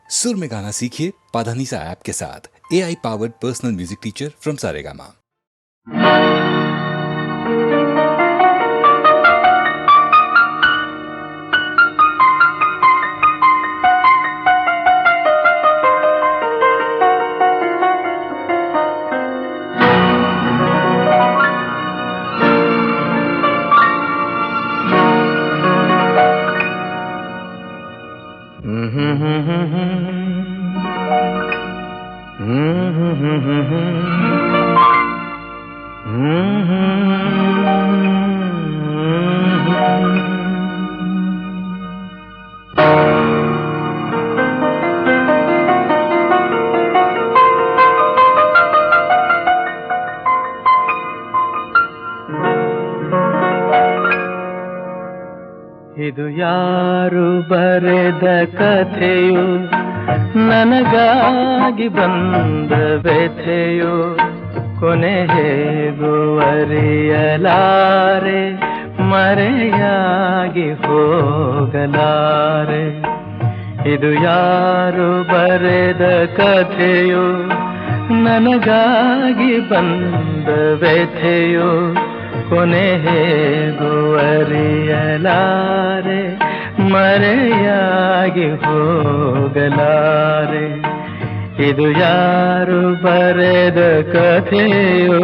सुर में गाना सीखिए पाधानीसा ऐप के साथ। AI powered personal music teacher from Saregama. ಇದು ಯಾರು ಬರೆದ ಕಥೆಯೋ, ನನಗಾಗಿ ಬಂದ ವ್ಯಥೆಯೋ, ಕೊನೆ ಹೇಗೂ ಅರಿಯಲಾರೆ, ಮರೆಯಾಗಿ ಹೋಗಲಾರೆ. ಇದು ಯಾರು ಬರೆದ ಕಥೆಯೋ, ನನಗಾಗಿ ಬಂದ ವ್ಯಥೆಯೋ, ಕೊನೆ ಹೇಗೂ ಅರಿಯಲಾರೆ, ಮರೆಯಾಗಿ ಹೋಗಲಾರೆ. ಇದು ಯಾರು ಬರೆದ ಕಥೆಯೋ.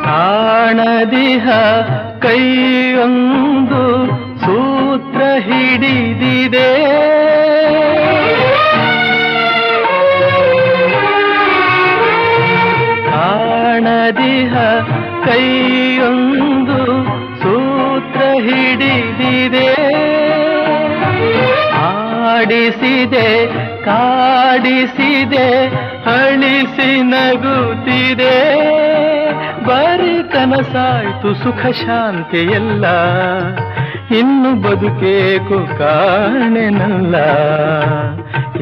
ಕಾಣದಿಹ ಕೈಯೊಂದು ಸೂತ್ರ ಹಿಡಿದಿದೆ, ಕಾಣದಿಹ ಕೈಯೊಂದು ಸೂತ್ರ ಹಿಡಿದಿದೆ. ಆಡಿಸಿದೆ ಕಾಡಿಸಿದೆ ಅಳಿಸಿ ನಗುತ್ತಿದೆ, ಬರೀ ಕನಸಾಯ್ತು ಸುಖ ಶಾಂತಿ ಎಲ್ಲ, ಇನ್ನು ಬದುಕೇಕು ಕಾಣೆನಲ್ಲ.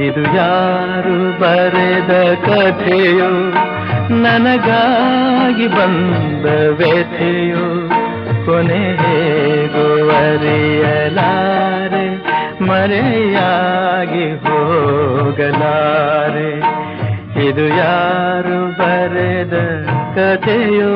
ಇದು ಯಾರು ಬರೆದ ಕಥೆಯೋ, ನನಗಾಗಿ ಬಂದ ವ್ಯಥೆಯೋ, ಕೊನೆ ಹೇಗೂ ಅರಿಯಲಾರೆ, ಮರೆಯಾಗಿ ಹೋಗಲಾರೆ. ಇದು ಯಾರು ಬರೆದ ಕಥೆಯೋ.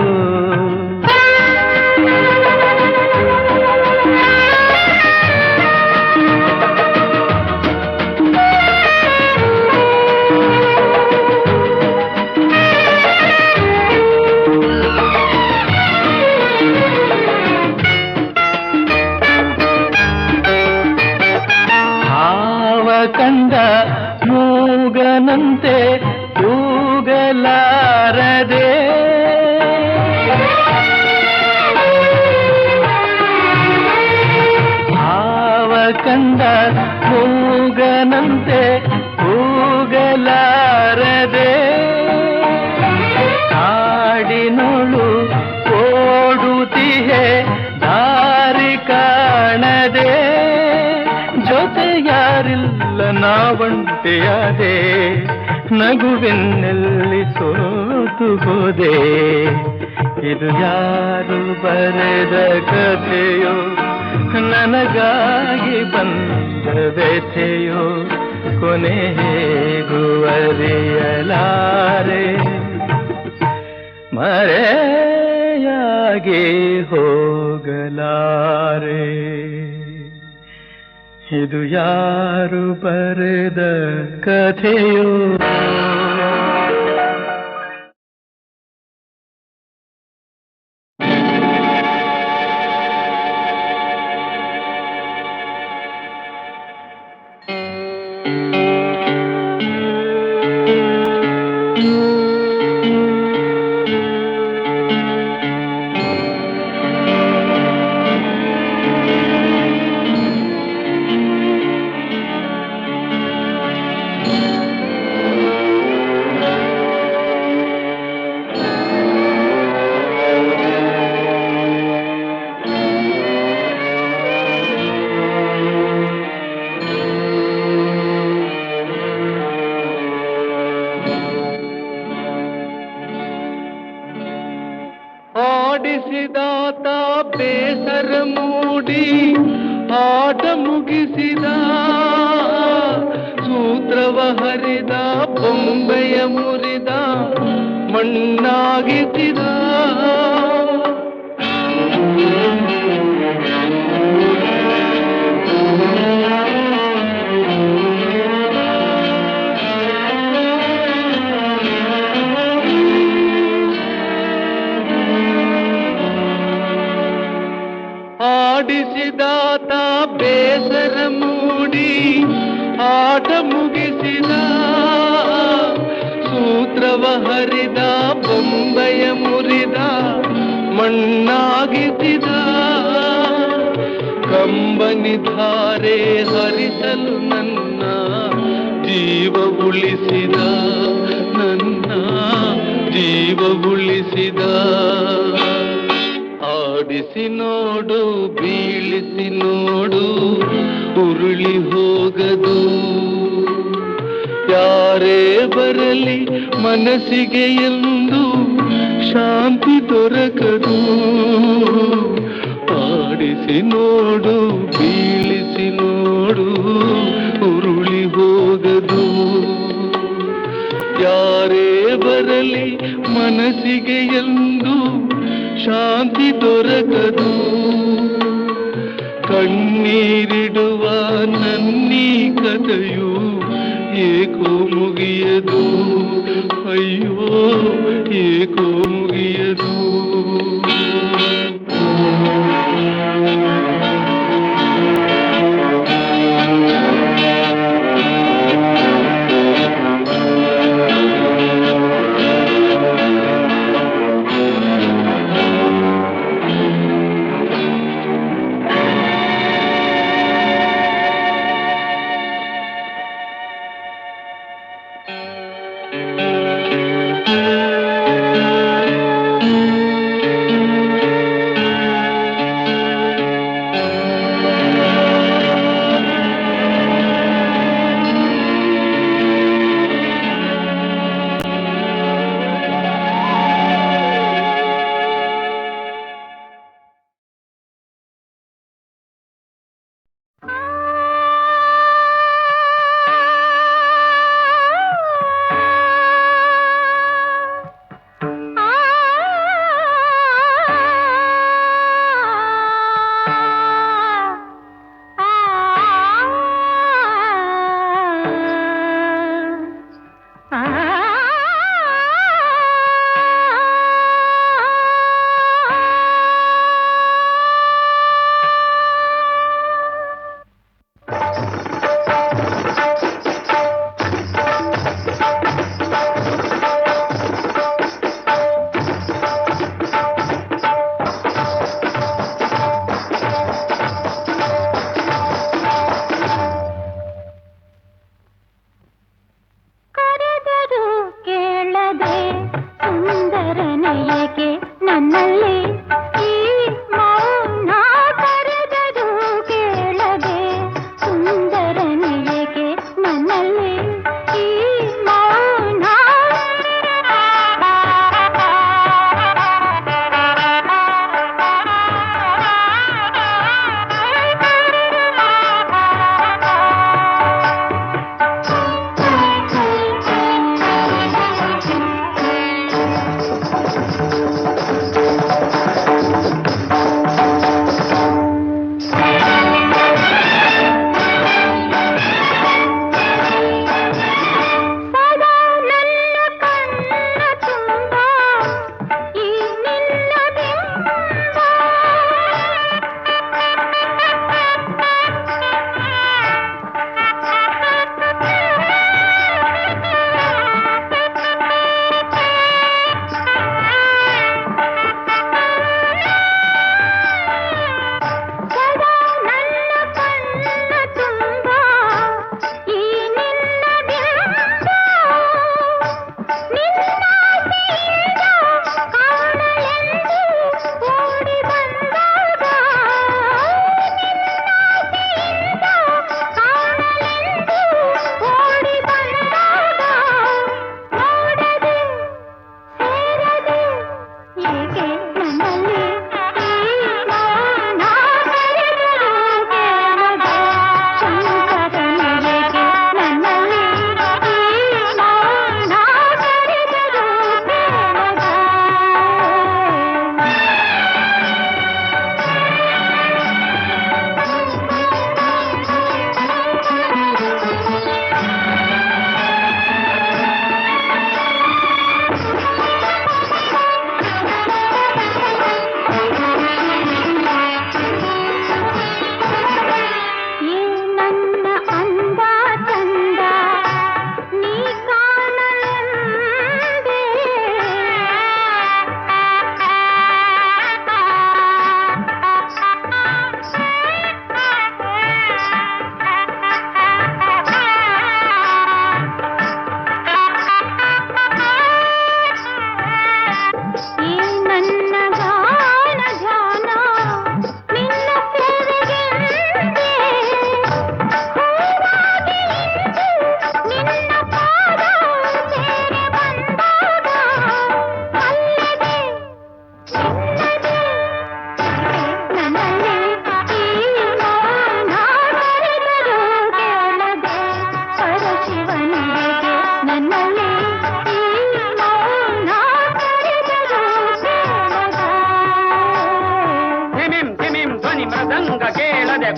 ಹಾವ ಕಂಡ ಮೂಗನಂತೆ ಕೂಗಲಾರದೆ, ಹಾವ ಕಂಡ ಮೂಗನಂತೆ ಕೂಗಲಾರದೆ, ಕಾಡಿನೊಳು ಓಡುತ್ತಿಹೆ ದಾರಿ ಕಾಣದೆ, ಜೊತೆ ಯಾರಿಲ್ಲ ನಾವಂಟೆಯಾದೆ, ನಗುವೆನ್ನಲ್ಲಿ ಸೋತು ಹೋದೆ. ಇದು ಯಾರು ಬರೆದ ಕಥೆಯೋ, ನನಗಾಗಿ ಬಂದ ವ್ಯಥೆಯೋ, ಕೊನೆ ಹೇಗೂ ಅರಿಯಲಾರೆ, ಮರೆಯಾಗಿ ಹೋಗಲಾರೆ. ಇದು ಯಾರು ಬರೆದ ಕಥೆಯೋ. ಮುಗಿಸಿದ ಸೂತ್ರವ ಹರಿದ ಬೊಂಬೆಯ ಮುರಿದ ಮಣ್ಣಾಗಿಸಿದ ಆಡಿಸಿದಾತ ಬೇಸರ ಮೂಡಿ ಆಟ ಮುಗಿಸಿದ ಸೂತ್ರವ ಹರಿದ ಬೊಂಬೆಯ ಮುರಿದ ಮಣ್ಣಾಗಿಸಿದ ಕಂಬನಿ ಧಾರೆ ಹರಿಸಲು ನನ್ನ ಜೀವ ಉಳಿಸಿದ ನನ್ನ ಜೀವ ಉಳಿಸಿದ ಆಡಿಸಿ ನೋಡು ಬೀಳಿಸಿ ನೋಡು ಉರುಳಿ ಹೋಗದು ಯಾರೇ ಬರಲಿ ಮನಸ್ಸಿಗೆ ಎಂದು ಶಾಂತಿ ದೊರಕದು ಆಡಿಸಿ ನೋಡು ಬೀಳಿಸಿ ನೋಡು ಉರುಳಿ ಹೋಗದು ಯಾರೇ ಬರಲಿ ಮನಸ್ಸಿಗೆ ಎಂದು ಶಾಂತಿ ದೊರಕದು ಕಣ್ಣೀರಿಡುವ ನನ್ನೀ ಕಥೆಯು ಏಕೋ ಮುಗಿಯದು ಅಯ್ಯೋ ಏಕೋ ಮುಗಿಯದು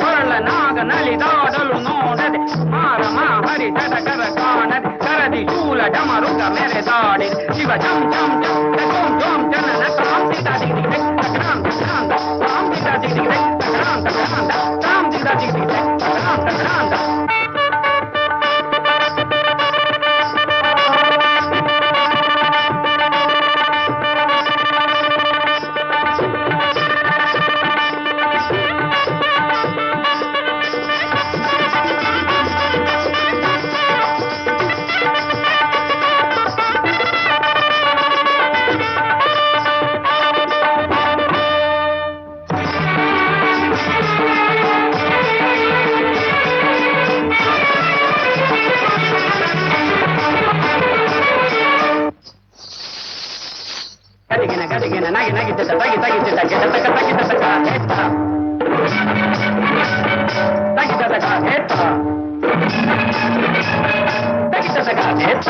ಕೊಳ್ಳನಾಗ ನಲಿದಾಡಲು ನೋಡದೆ ಮಾರಮ ಹರಿ ಜಡಕರ ಕಾಣದೆ ಕರದಿ ಶೂಲ ಡಮರುಗ ಮೆರೆದಾಡಿ ಶಿವ ಜಂ ಜಂ ಜಂ ಜಂ ಜಂ ಜನನ ಕ್ರಾಂತಿದ ದಿಗಿದೆ ಕ್ರಾಂತ ಕ್ರಾಂತ ಕ್ರಾಂತಿದ ದಿಗಿದೆ ಕ್ರಾಂತ ಕ್ರಾಂತ ಕ್ರಾಂತಿದ ದಿಗಿದೆ ಕ್ರಾಂತ ಕ್ರಾಂತ. ಗಡಿಗಿನ ನಗಿ ನಗಿದ್ದ ತಗಿ ತಗಿದ್ದ ಗೆಡ ತಗ ತಗಿದ್ದ ತಗ ಹೇತ ತಗಿದ್ದ ತಗ ಹೇತ ತಗಿದ್ದ ತಗ ಹೇತ.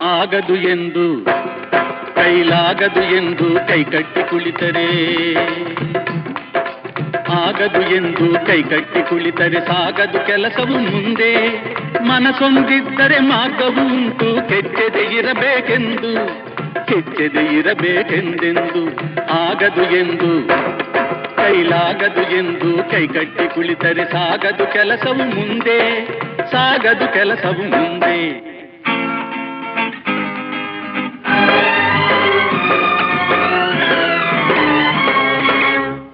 ಆಗದು ಎಂದು ಕೈಲಾಗದು ಎಂದು ಕೈಕಟ್ಟಿ ಕುಳಿತರೆ, ಆಗದು ಎಂದು ಕೈಕಟ್ಟಿ ಕುಳಿತರೆ ಸಾಗದು ಕೆಲಸವು ಮುಂದೆ. ಮನಸೊಂದಿದ್ದರೆ ಮಾರ್ಗವು ಉಂಟು, ಕೆಚ್ಚದೆ ಇರಬೇಕೆಂದು ಕೆಚ್ಚದೆ ಇರಬೇಕೆಂದೆಂದು. ಆಗದು ಎಂದು ಕೈಲಾಗದು ಎಂದು ಕೈಕಟ್ಟಿ ಕುಳಿತರೆ ಸಾಗದು ಕೆಲಸವು ಮುಂದೆ, ಸಾಗದು ಕೆಲಸವು ಮುಂದೆ.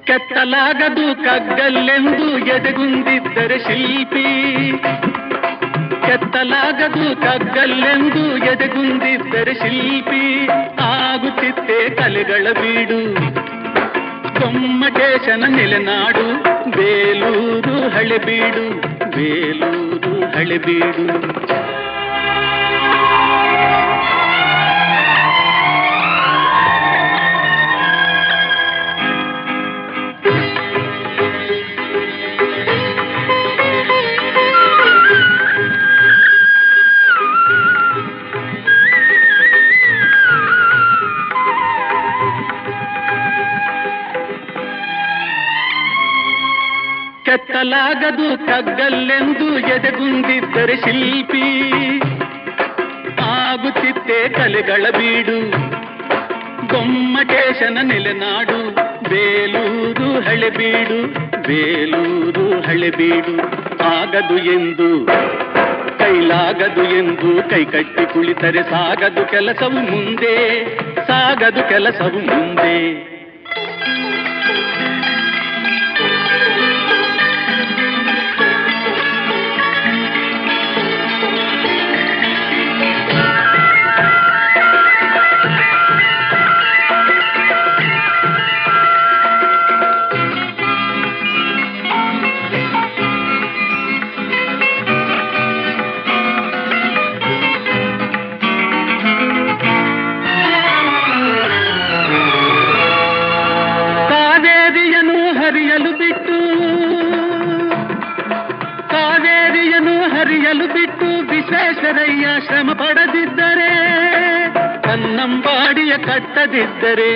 ಕೆತ್ತಲಾಗದು ಕಗ್ಗಲ್ಲೆಂದು ಎದೆಗುಂದಿದ್ದರೆ ಶಿಲ್ಪಿ, ಕೆತ್ತಲಾಗದು ಕಗ್ಗಲ್ಲೆಂದು ಎದೆಗುಂದಿದ್ದರೆ ಶಿಲ್ಪಿ. ಆಗುತ್ತಿತ್ತೆ ಕಲೆಗಳ ಬೀಡು, ಗೊಮ್ಮಟೇಶನ ನೆಲೆನಾಡು, ಬೇಲೂರು ಹಳೆಬೀಡು, ಬೇಲೂರು ಹಳೆಬೀಡು. ಕೆತ್ತಲಾಗದು ಕಗ್ಗಲ್ಲೆಂದು ಎದೆಗುಂದಿದ್ದರೆ ಶಿಲ್ಪಿ. ಆಗುತ್ತಿತ್ತೆ ಕಲೆಗಳ ಬೀಡು, ಗೊಮ್ಮಟೇಶನ ನೆಲೆನಾಡು, ಬೇಲೂರು ಹಳೆಬೀಡು, ಬೇಲೂರು ಹಳೆಬೀಡು. ಆಗದು ಎಂದು ಕೈಲಾಗದು ಎಂದು ಕೈಕಟ್ಟಿ ಕುಳಿತರೆ ಸಾಗದು ಕೆಲಸವು ಮುಂದೆ, ಸಾಗದು ಕೆಲಸವು ಮುಂದೆ. ವಿಶ್ವೇಶ್ವರಯ್ಯ ಶ್ರಮ ಪಡದಿದ್ದರೆ, ಕನ್ನಂಬಾಡಿಯ ಕಟ್ಟದಿದ್ದರೆ.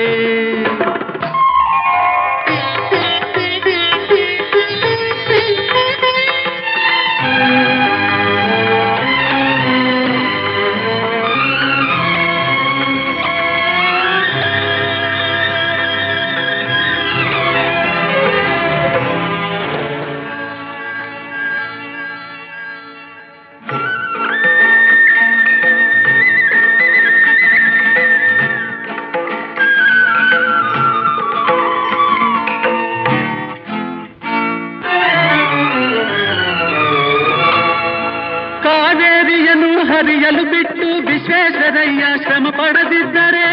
ಹರಿಯಲು ಬಿಟ್ಟು ವಿಶ್ವೇಶ್ವರಯ್ಯ ಶ್ರಮ ಪಡದಿದ್ದರೆ,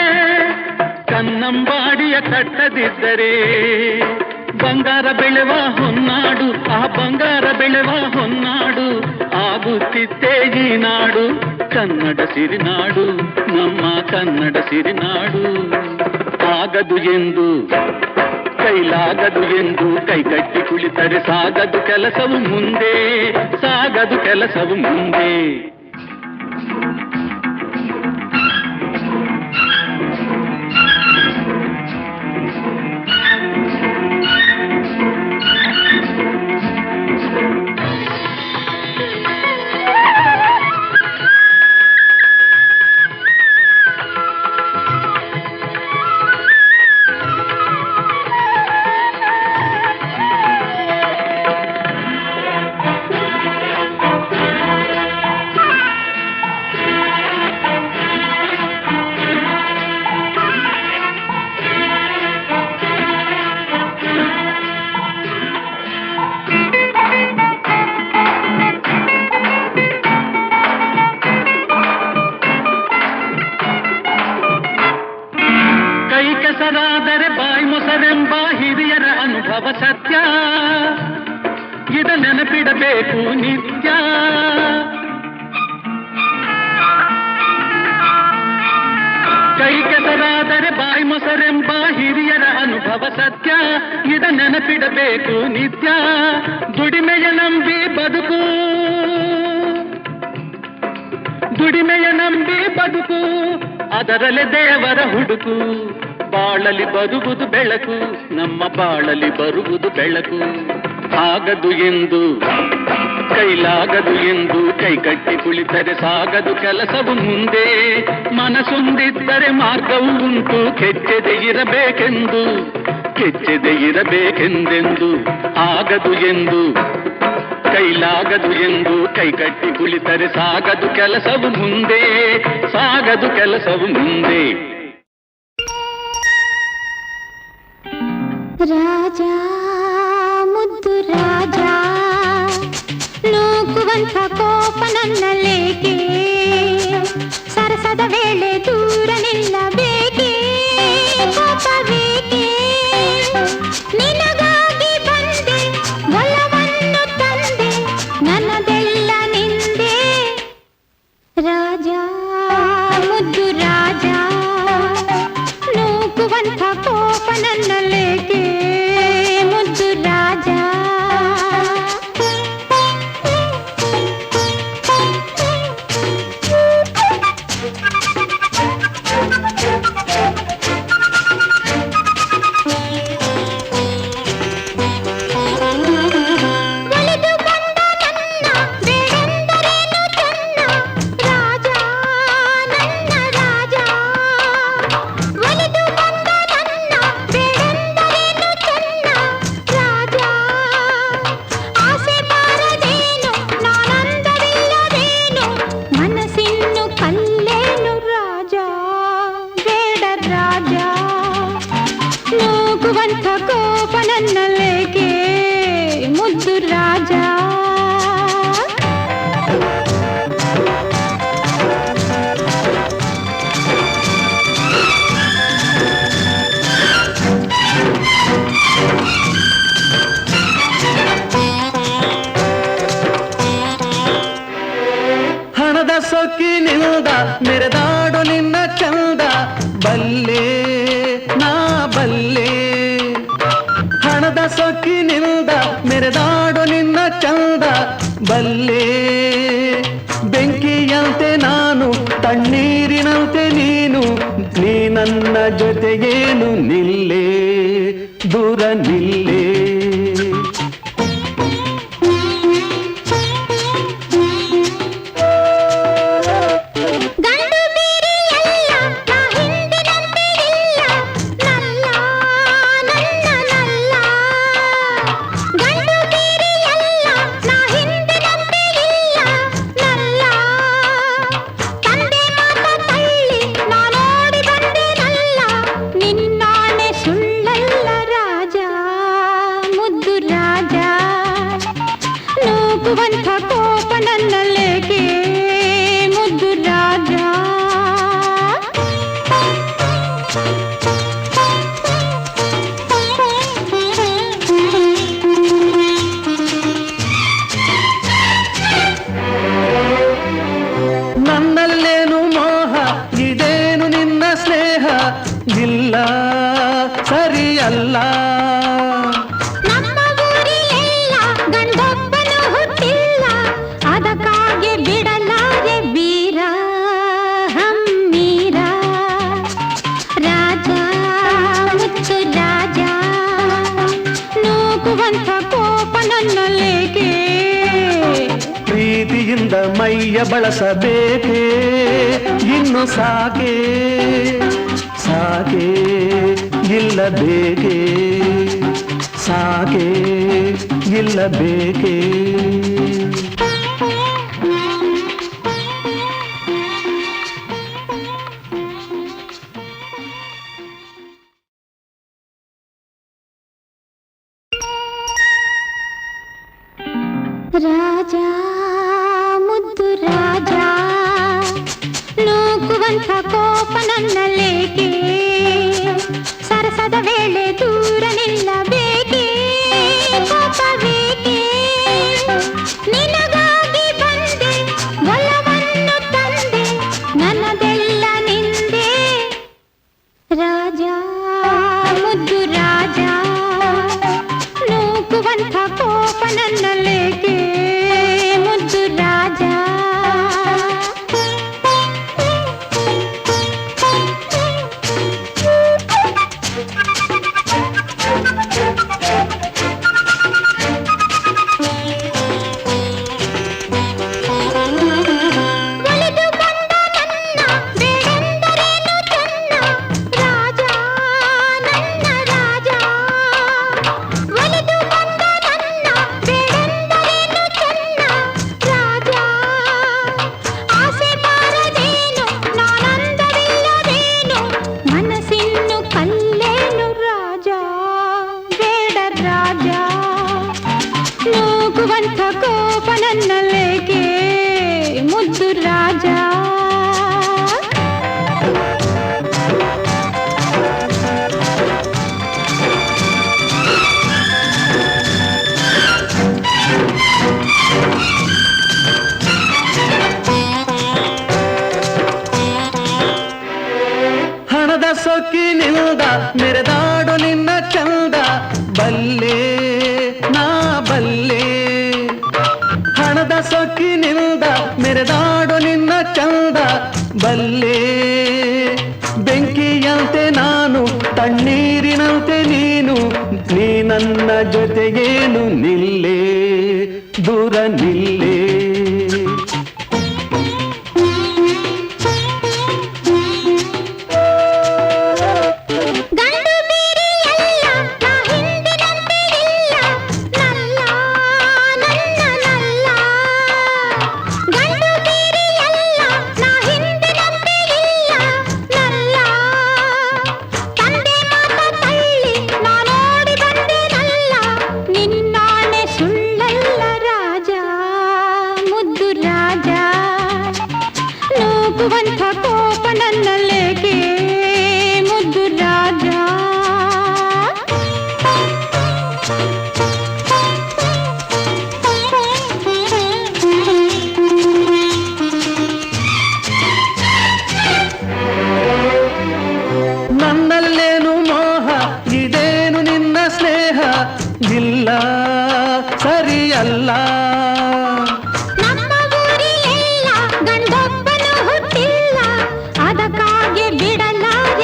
ಕನ್ನಂಬಾಡಿಯ ಕಟ್ಟದಿದ್ದರೆ. ಬಂಗಾರ ಬೆಳೆವ ಹೊನ್ನಾಡು, ಆ ಬಂಗಾರ ಬೆಳೆವ ಹೊನ್ನಾಡು ಆಗುತ್ತಿತ್ತೇ ಈ ನಾಡು. ಕನ್ನಡ ಸಿರಿನಾಡು, ನಮ್ಮ ಕನ್ನಡ ಸಿರಿನಾಡು. ಆಗದು ಎಂದು ಕೈಲಾಗದು ಎಂದು ಕೈಕಟ್ಟಿ ಕುಳಿತರೆ ಸಾಗದು ಕೆಲಸವು ಮುಂದೆ, ಸಾಗದು ಕೆಲಸವು ಮುಂದೆ. ಕೆಸರಾದರೆ ಬಾಯಿ ಮೊಸರೆಂಬ ಹಿರಿಯರ ಅನುಭವ ಸತ್ಯ, ಇದ ನೆನಪಿಡಬೇಕು ನಿತ್ಯ. ಕೈ ಕೆಸರಾದರೆ ಬಾಯಿ ಮೊಸರೆಂಬ ಹಿರಿಯರ ಅನುಭವ ಸತ್ಯ, ಇದ ನೆನಪಿಡಬೇಕು ನಿತ್ಯ. ದುಡಿಮೆಯ ನಂಬಿ ಬದುಕು, ದುಡಿಮೆಯ ನಂಬಿ ಬದುಕು, ಅದರಲ್ಲೇ ದೇವರ ಹುಡುಕು. ಬಾಳಲಿ ಬರುವುದು ಬೆಳಕು, ನಮ್ಮ ಬಾಳಲಿ ಬರುವುದು ಬೆಳಕು. ಆಗದು ಎಂದು ಕೈಲಾಗದು ಎಂದು ಕೈಕಟ್ಟಿ ಕುಳಿತರೆ ಸಾಗದು ಕೆಲಸವು ಮುಂದೆ. ಮನಸ್ಸೊಂದಿದ್ದರೆ ಮಾರ್ಗವು ಉಂಟು, ಕೆಚ್ಚದೆ ಇರಬೇಕೆಂದು, ಕೆಚ್ಚದೆ ಇರಬೇಕೆಂದೆಂದು. ಆಗದು ಎಂದು ಕೈಲಾಗದು ಎಂದು ಕೈಕಟ್ಟಿ ಕುಳಿತರೆ ಸಾಗದು ಕೆಲಸವು ಮುಂದೆ, ಸಾಗದು ಕೆಲಸವು ಮುಂದೆ. ರಾಜ ಮುದ್ದು ರಾಜ, ನೂಕುವಂಥ ಕೋಪ ನನ್ನಲ್ಲೇಕೆ, ಸರಸದ ವೇಳೆ ದೂರ ನಿಲ್ಲಬೇಕೆ, ಕೋಪ ಬೇಕೆ. ನಿನಗಾಗಿ ಬಂದೆ, ಒಲವನ್ನು ತಂದೆ, ನನ್ನದೆಲ್ಲ ನಿಂದೆ. ರಾಜ ಮುದ್ದು ರಾಜ, ನೂಕುವಂಥ ಕೋಪ ನನ್ನಲ್ಲೇಕೆ, ಮುದ್ದು ರಾಜ. ಸೊಕ್ಕಿನಿಂದ ಮೆರೆದಾಡು ನಿನ್ನ ಚಂದ, ಬಲ್ಲೆ ನಾ ಬಲ್ಲೆ. ಹಣದ ಸೊಕ್ಕಿನಿಂದ ಮೆರೆದಾಡು ನಿನ್ನ ಚಂದ, ಬಲ್ಲೆ. ಬೆಂಕಿಯಂತ ನೀ ನನ್ನ ಜೊತೆಗೇನು ನಿಲ್ಲೇ ದೂರ ನಿಲ್ಲೇ. ಕೋಪ ನನ್ನಲ್ಲೇಕೆ ಮುದ್ದು ರಾಜ. ನನ್ನಲ್ಲೇನು ಮೋಹ ಇದೇನು ನಿನ್ನ ಸ್ನೇಹ ಇಲ್ಲ ಸರಿಯಲ್ಲ. ಅದಕ್ಕಾಗಿ ಬಿಡಲಾರೆ ವೀರ ಹಮ್ಮೀರ ರಾಜ ಮುತ್ತು ರಾಜ. ನೂಕುವಂಥ ಕೋಪ ನನ್ನಲ್ಲೇಕೆ ಪ್ರೀತಿಯಿಂದ ಮೈಯ ಬಳಸಬೇಕೇ ಇನ್ನು ಸಾಕೆ ಸಾಕೆ ಇಲ್ಲ ಬೇಕೇ ಸಾಕೆ ಇಲ್ಲ ಬೇಕೇ. ರಾಜ ಮುದ್ದು ರಾಜ ನೂಕುವಂಥ ಕೋಪ ನನ್ನಲ್ಲೇಕೆ ಸರಸದ ವೇಳೆ ದೂರ ನಿಲ್ಲಬೇಕೇ ಕೋಪವೇಕೆ. ನಿನಗಾಗಿ ಬಂದೆ ಒಲವನ್ನು ತಂದೆ ನನ್ನದೆಲ್ಲ ನಿಂದೆ ರಾಜ ಮುದ್ದು ರಾಜ ನೂಕುವಂಥ ಕೋಪ ನನ್ನಲ್ಲೇಕೆ ಮುದ್ದು ರಾಜ. ಒಲಿದು ಬಂದ ನನ್ನ ಬೇಡೆಂದರೇನು ಚೆನ್ನ ರಾಜ ನನ್ನ ರಾಜ. ಒಲಿದು ಬಂದ ನನ್ನ ಬೇಡೆಂದರೇನು ಚೆನ್ನ ರಾಜ. ಆಸೆ ಬಾರದೇನು ನಾನಂದವಿಲ್ಲದೇನು ಮನಸ್ಸಿನ್ನು ಕಲ್ಲೇನು ರಾಜ ಬೇಡ ರಾಜ. ನೂಕುವಂಥ ಕೋಪ ನನ್ನಲ್ಲೇಕೆ ಮುದ್ದು ರಾಜ. ಹಣದ ಸೊಕ್ಕಿನಿಂದ ಮೆರೆದಾಡು ನಿನ್ನ ಚಂದ ಬಲ್ಲೆ ನಾ ಬಲ್ಲೆ. ಹಣದ ಸೊಕ್ಕಿನಿಂದ ಮೆರೆದಾಡು ನಿನ್ನ ಚಂದ ಬಲ್ಲೆ. ಬೆಂಕಿಯಂತೆ ನಾನು ತಣ್ಣೀರಿನಂತೆ ನೀನು ನೀ ನನ್ನ ಜೊತೆಗೇನು ನಿಲ್ಲೇ ದೂರ ನಿಲ್ಲೇ. ಗಂಡು ಬೇರೆ ಎಲ್ಲ ನಾ ಹಿಂದಿನಂತೆ ಇಲ್ಲ ನಲ್ಲ ನನ್ನ ನಲ್ಲ. ಗಂಡು ಬೇರೆ ಎಲ್ಲ ನಾ ಹಿಂದಿನಂತೆ ಇಲ್ಲ ನಲ್ಲ. ತಂದೆ ಮಾತ ತಳ್ಳಿ ನಾನೋಡಿ ಬಂದೆನಲ್ಲ ನಿನ್ನಾಣೆ ಸುಳ್ಳಲ್ಲ ರಾಜ ಮುದ್ದು ರಾಜ. ನೂಕುವಂಥ ಕೋಪ ನನ್ನಲ್ಲೇಕೆ ಮುದ್ದು ರಾಜ. ನನ್ನಲ್ಲೇನು ಮೋಹ ಇದೇನು ನಿನ್ನ ಸ್ನೇಹ ಇಲ್ಲ ಸರಿಯಲ್ಲ. ನಮ್ಮ ಊರಿಲೆಲ್ಲ ಗಂಡೊಬ್ಬನು ಹುಟ್ಟಿಲ್ಲ ಅದಕ್ಕಾಗಿ ಬಿಡಲಾರೆ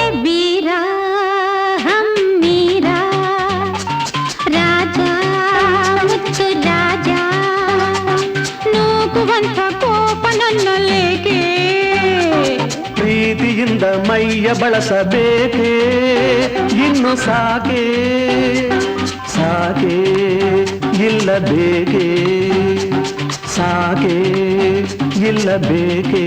ನಿನ್ನಿಂದ ಮೈಯ ಬಳಸಬೇಕೇ ಇನ್ನು ಸಾಕೆ ಸಾಕೆ ಇಲ್ಲ ಬೇಕೇ ಸಾಕೆ ಇಲ್ಲ ಬೇಕೇ